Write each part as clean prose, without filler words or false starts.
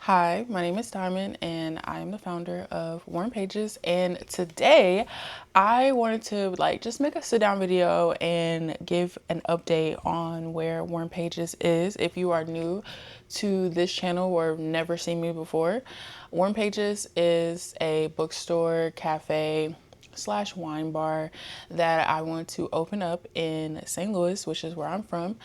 Hi, my name is Diamond and I am the founder of Warm Pages, and today I wanted to just make a sit down video and give an update on where Warm Pages is. If you are new to this channel or never seen me before, Warm Pages is a bookstore, cafe, slash wine bar that I want to open up in St. Louis, which is where I'm from,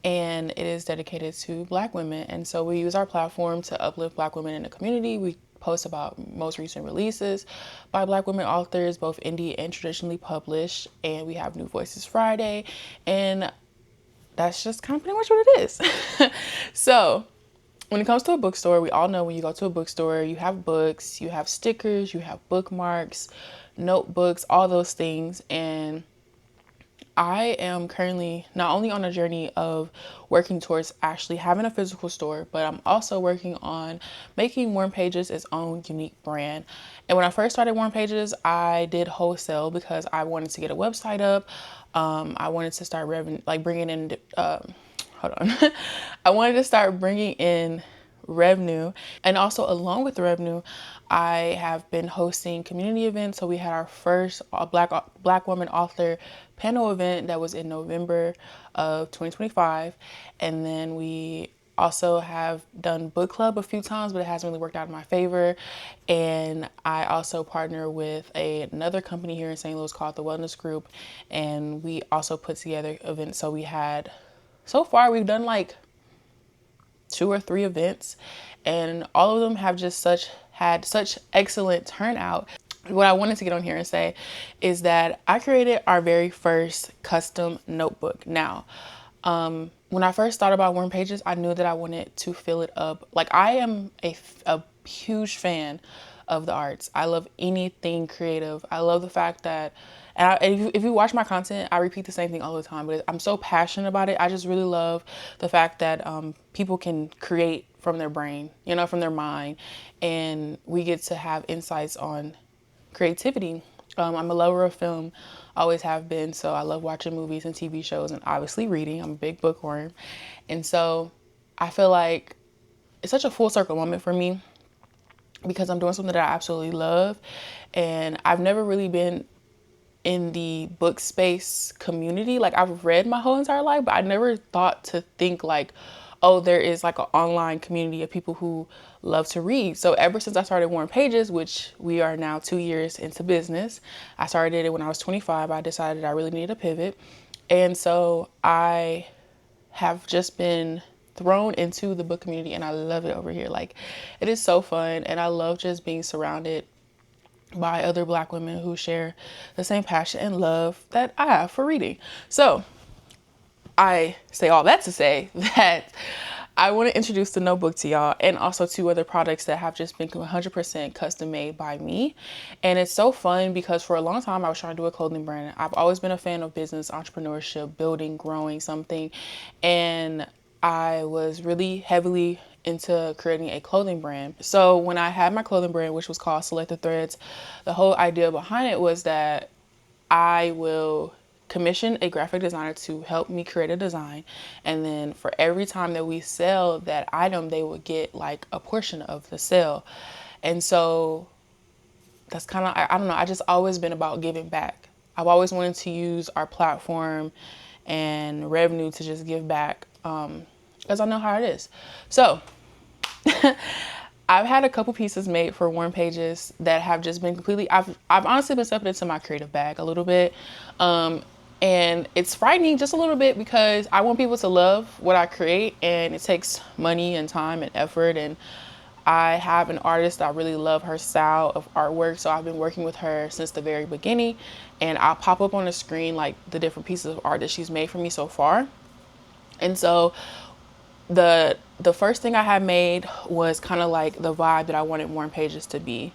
and it is dedicated to Black women. And so we use our platform to uplift Black women in the community. We post about most recent releases by Black women authors, both indie and traditionally published, and we have New Voices Friday, and that's just kind of pretty much what it is. So when it comes to a bookstore, we all know when you go to a bookstore, you have books, you have stickers, you have bookmarks, notebooks, all those things. And I am currently not only on a journey of working towards actually having a physical store, but I'm also working on making Warm Pages its own unique brand. And when I first started Warm Pages, I did wholesale because I wanted to get a website up. I wanted to start bringing in, hold on. I wanted to start bringing in revenue, and also along with the revenue, I have been hosting community events. So we had our first black woman author panel event that was in November of 2025, and then we also have done book club a few times, but it hasn't really worked out in my favor. And I also partner with another company here in St. Louis called the Wellness Group, and we also put together events. So far we've done like 2 or 3 events, and all of them have just had such excellent turnout. What I wanted to get on here and say is that I created our very first custom notebook. Now, when I first thought about Warm Pages, I knew that I wanted to fill it up. Like, I am a huge fan of the arts. I love anything creative. I love the fact that, and if you watch my content, I repeat the same thing all the time, but I'm so passionate about it. I just really love the fact that people can create from their brain, from their mind, and we get to have insights on creativity. I'm a lover of film, always have been, so I love watching movies and TV shows and obviously reading. I'm a big bookworm. And so I feel like it's such a full circle moment for me because I'm doing something that I absolutely love. And I've never really been in the book space community. Like, I've read my whole entire life, but I never thought to think like, oh, there is like an online community of people who love to read. So ever since I started Warm Pages, which we are now 2 years into business, I started it when I was 25. I decided I really needed a pivot. And so I have just been thrown into the book community, and I love it over here. Like, it is so fun, and I love just being surrounded by other Black women who share the same passion and love that I have for reading. So I say all that to say that I want to introduce the notebook to y'all, and also 2 other products that have just been 100% custom made by me. And it's so fun because for a long time I was trying to do a clothing brand. I've always been a fan of business, entrepreneurship, building, growing something. And I was really heavily into creating a clothing brand. So when I had my clothing brand, which was called Selected Threads, the whole idea behind it was that I will commission a graphic designer to help me create a design, and then for every time that we sell that item, they would get like a portion of the sale. And so that's kind of, I don't know, I just always been about giving back. I've always wanted to use our platform and revenue to just give back, because I know how it is. So I've had a couple pieces made for Warm Pages that have just been completely, I've honestly been stepping into my creative bag a little bit. And it's frightening just a little bit because I want people to love what I create, and it takes money and time and effort. And I have an artist, I really love her style of artwork. So I've been working with her since the very beginning, and I'll pop up on the screen like the different pieces of art that she's made for me so far. And so the first thing I had made was kind of like the vibe that I wanted Warm Pages to be.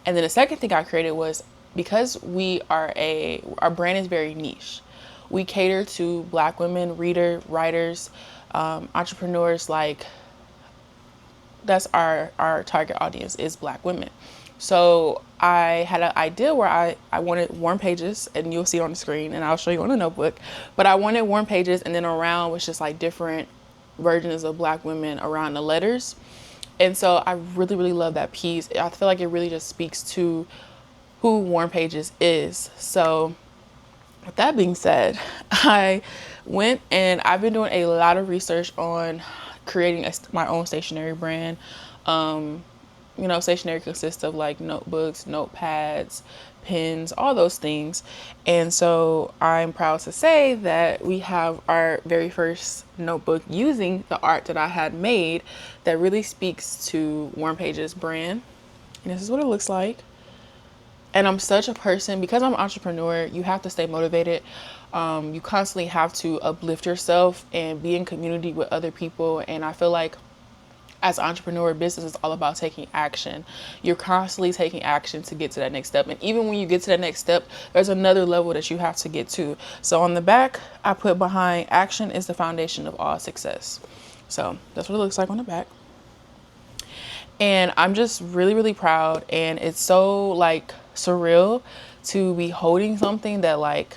And then the second thing I created was, because our brand is very niche. We cater to Black women, writers, entrepreneurs. Like, that's our target audience is Black women. So I had an idea where I wanted Warm Pages, and you'll see it on the screen, and I'll show you on the notebook, but I wanted Warm Pages, and then around was just like different versions of Black women around the letters. And so I really, really love that piece. I feel like it really just speaks to who Warm Pages is. So with that being said, I went and I've been doing a lot of research on creating my own stationery brand. You know, stationery consists of like notebooks, notepads, pens, all those things. And so I'm proud to say that we have our very first notebook using the art that I had made that really speaks to Warm Pages brand. And this is what it looks like. And I'm such a person, because I'm an entrepreneur, you have to stay motivated. You constantly have to uplift yourself and be in community with other people. And I feel like as an entrepreneur, business is all about taking action. You're constantly taking action to get to that next step. And even when you get to that next step, there's another level that you have to get to. So on the back, I put behind action is the foundation of all success. So that's what it looks like on the back. And I'm just really, really proud. And it's so like surreal to be holding something that like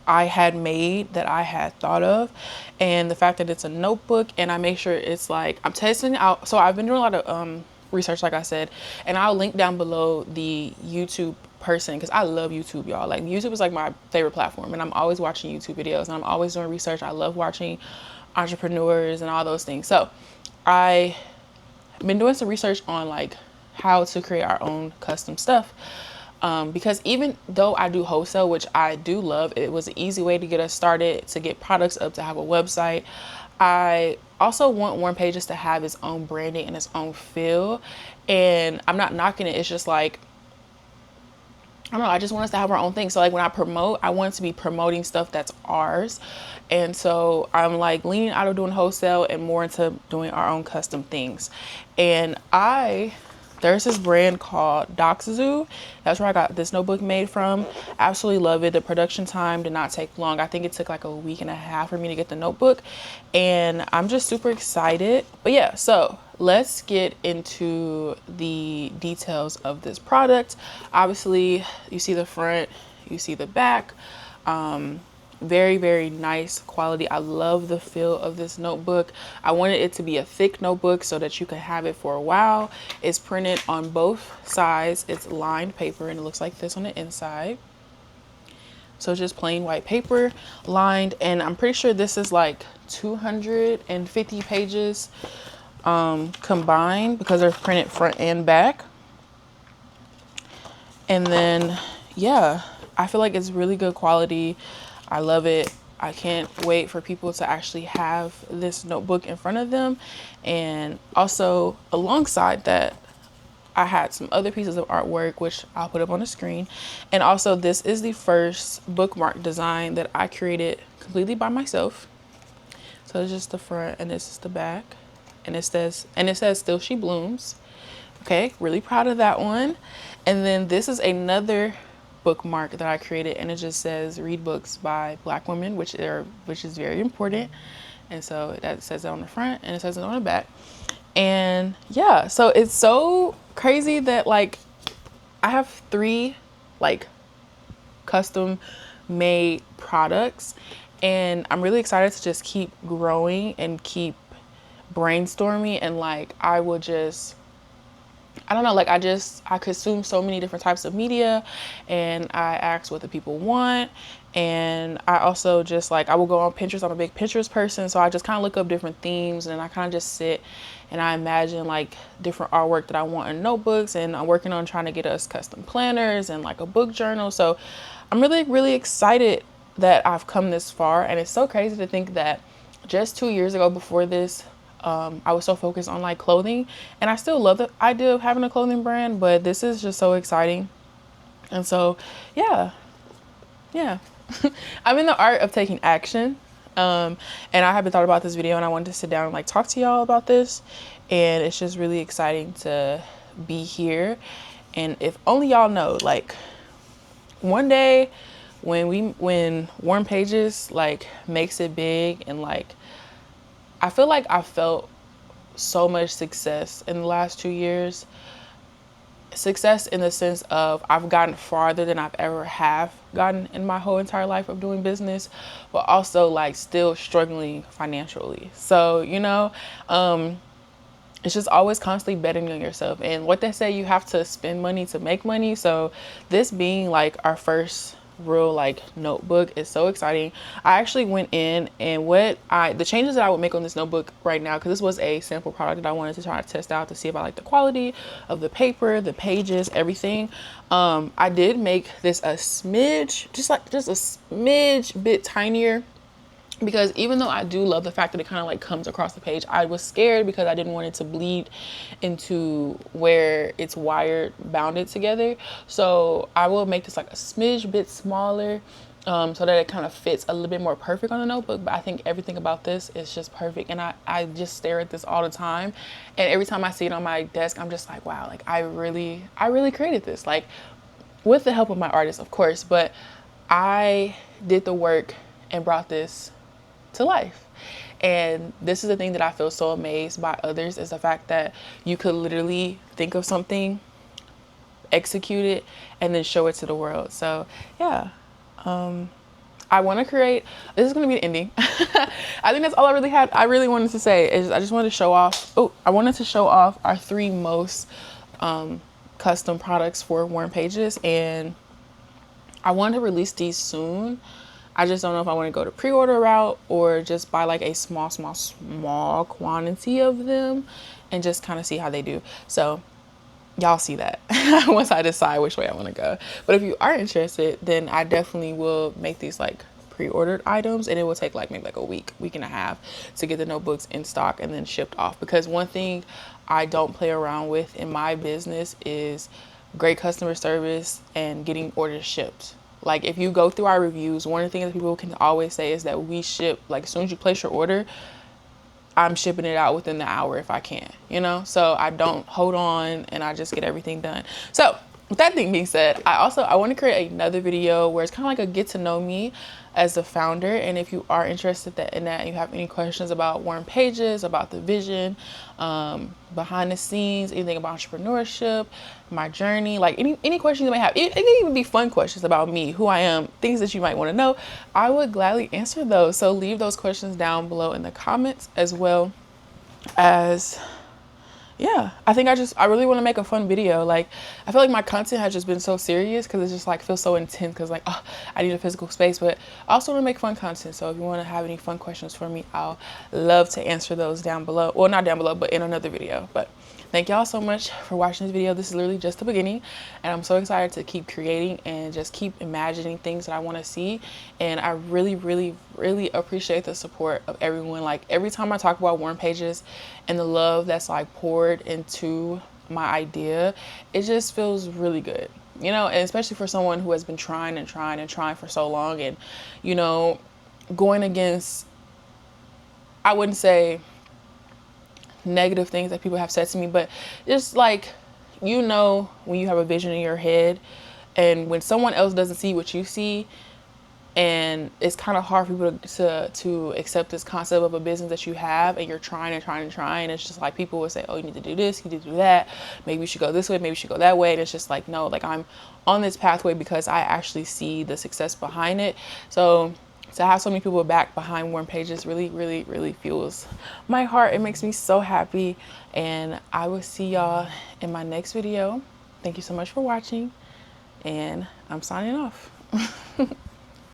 I had made, that I had thought of, and the fact that it's a notebook, and I make sure it's like I'm testing it out. So I've been doing a lot of research, like I said, and I'll link down below the YouTube person, because I love YouTube, y'all. Like YouTube is like my favorite platform, and I'm always watching YouTube videos, and I'm always doing research. I love watching entrepreneurs and all those things. So I been doing some research on like how to create our own custom stuff. Because even though I do wholesale, which I do love, it was an easy way to get us started, to get products up, to have a website. I also want Warm Pages to have its own branding and its own feel. And I'm not knocking it. It's just like, I don't know, I just want us to have our own thing. So like when I promote, I want to be promoting stuff that's ours. And so I'm like leaning out of doing wholesale and more into doing our own custom things. And there's this brand called Zoo. That's where I got this notebook made from. Absolutely love it. The production time did not take long. I think it took like a week and a half for me to get the notebook. And I'm just super excited. But yeah, so let's get into the details of this product. Obviously, you see the front, you see the back. Very, very nice quality. I love the feel of this notebook. I wanted it to be a thick notebook so that you can have it for a while. It's printed on both sides. It's lined paper, and it looks like this on the inside. So just plain white paper lined, and I'm pretty sure this is like 250 pages combined, because they're printed front and back. And then yeah, I feel like it's really good quality. I love it. I can't wait for people to actually have this notebook in front of them. And also alongside that, I had some other pieces of artwork, which I'll put up on the screen. And also this is the first bookmark design that I created completely by myself. So it's just the front, and this is the back. And it says Still She Blooms. Okay, really proud of that one. And then this is another bookmark that I created, and it just says read books by Black women, which is very important. And so that says it on the front, and it says it on the back. And yeah, so it's so crazy that like I have 3 like custom made products, and I'm really excited to just keep growing and keep brainstorming. And like I don't know, like I consume so many different types of media, and I ask what the people want. And I also just like, I will go on Pinterest. I'm a big Pinterest person. So I just kind of look up different themes, and I kind of just sit and I imagine like different artwork that I want in notebooks. And I'm working on trying to get us custom planners and like a book journal. So I'm really, really excited that I've come this far. And it's so crazy to think that just 2 years ago, before this, I was so focused on like clothing, and I still love the idea of having a clothing brand, but this is just so exciting. And so yeah I'm in the art of taking action. And I haven't thought about this video, and I wanted to sit down and like talk to y'all about this, and it's just really exciting to be here. And if only y'all know, like one day when Warm Pages like makes it big, and like I feel like I felt so much success in the last 2 years. Success in the sense of I've gotten farther than I've ever have gotten in my whole entire life of doing business, but also like still struggling financially. So, you know, it's just always constantly betting on yourself. And what they say, you have to spend money to make money. So this being like our first real like notebook is so exciting. I actually went in and the changes that I would make on this notebook right now, because this was a sample product that I wanted to try to test out to see if I like the quality of the paper, the pages, everything. I did make this a smidge, just a smidge bit tinier, because even though I do love the fact that it kind of like comes across the page, I was scared because I didn't want it to bleed into where it's wired bounded together. So I will make this like a smidge bit smaller, so that it kind of fits a little bit more perfect on the notebook. But I think everything about this is just perfect, and I just stare at this all the time, and every time I see it on my desk, I'm just like, wow, like I really created this, like with the help of my artist, of course, but I did the work and brought this to life. And this is the thing that I feel so amazed by others, is the fact that you could literally think of something, execute it, and then show it to the world. So yeah, I want to create, this is going to be the ending. I think that's all I really wanted to say is I just wanted to show off, I wanted to show off our 3 most custom products for Warm Pages, and I want to release these soon. I just don't know if I want to go the pre-order route or just buy like a small quantity of them and just kind of see how they do. So y'all see that once I decide which way I want to go. But if you are interested, then I definitely will make these like pre-ordered items, and it will take like maybe like a week and a half to get the notebooks in stock and then shipped off. Because one thing I don't play around with in my business is great customer service and getting orders shipped. Like if you go through our reviews, one of the things that people can always say is that we ship, like as soon as you place your order, I'm shipping it out within the hour if I can, you know? So I don't hold on, and I just get everything done. So with that thing being said, I want to create another video where it's kind of like a get to know me as the founder. And if you are interested in that, and you have any questions about Warm Pages, about the vision, behind the scenes, anything about entrepreneurship, my journey, like any questions you may have, it can even be fun questions about me, who I am, things that you might want to know, I would gladly answer those. So leave those questions down below in the comments, as well as, yeah, I think I really want to make a fun video. Like, I feel like my content has just been so serious because it's just like feels so intense, because like, oh, I need a physical space, but I also want to make fun content. So if you want to have any fun questions for me, I'll love to answer those down below. Well, not down below, but in another video. But thank y'all so much for watching this video. This is literally just the beginning, and I'm so excited to keep creating and just keep imagining things that I want to see. And I really appreciate the support of everyone. Like every time I talk about Warm Pages and the love that's like poured into my idea, it just feels really good, you know, and especially for someone who has been trying for so long, and, you know, going against, I wouldn't say negative things that people have said to me, but just like, you know, when you have a vision in your head and when someone else doesn't see what you see, and it's kind of hard for people to accept this concept of a business that you have, and you're trying. It's just like people will say, oh, you need to do this, you need to do that, maybe you should go this way, maybe you should go that way. And it's just like, no, like I'm on this pathway because I actually see the success behind it. So to have so many people back behind Warm Pages really fuels my heart. It makes me so happy, and I will see y'all in my next video. Thank you so much for watching, and I'm signing off.